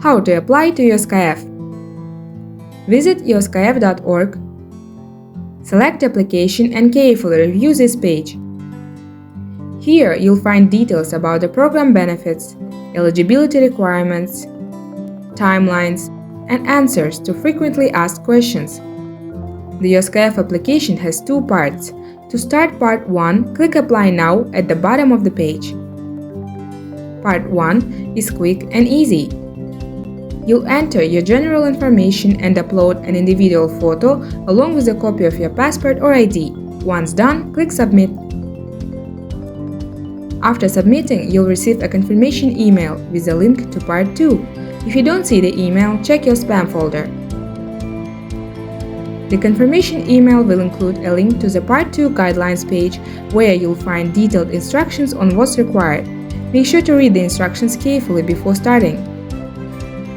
How to apply to U.S CAEF. Visit uscaef.org, select Application and carefully review this page. Here you'll find details about the program benefits, eligibility requirements, timelines, and answers to frequently asked questions. The U.S CAEF application has two parts. To start Part 1, click Apply Now at the bottom of the page. Part 1 is quick and easy. You'll enter your general information and upload an individual photo along with a copy of your passport or ID. Once done, click Submit. After submitting, you'll receive a confirmation email with a link to Part 2. If you don't see the email, check your spam folder. The confirmation email will include a link to the Part 2 guidelines page where you'll find detailed instructions on what's required. Make sure to read the instructions carefully before starting.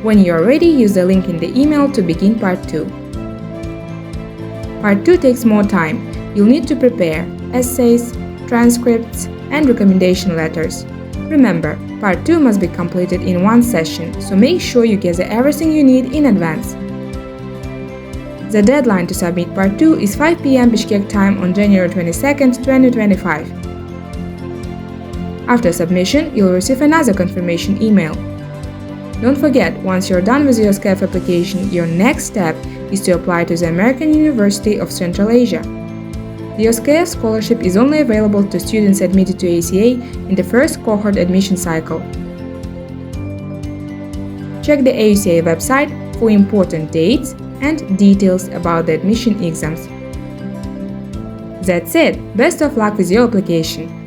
When you are ready, use the link in the email to begin Part 2. Part 2 takes more time. You'll need to prepare essays, transcripts, and recommendation letters. Remember, Part 2 must be completed in one session, so make sure you gather everything you need in advance. The deadline to submit Part 2 is 5 p.m. Bishkek time on January 22, 2025. After submission, you'll receive another confirmation email. Don't forget, once you're done with your U.S CAEF application, your next step is to apply to the American University of Central Asia. The U.S CAEF scholarship is only available to students admitted to AUCA in the first cohort admission cycle. Check the AUCA website for important dates and details about the admission exams. That's it! Best of luck with your application!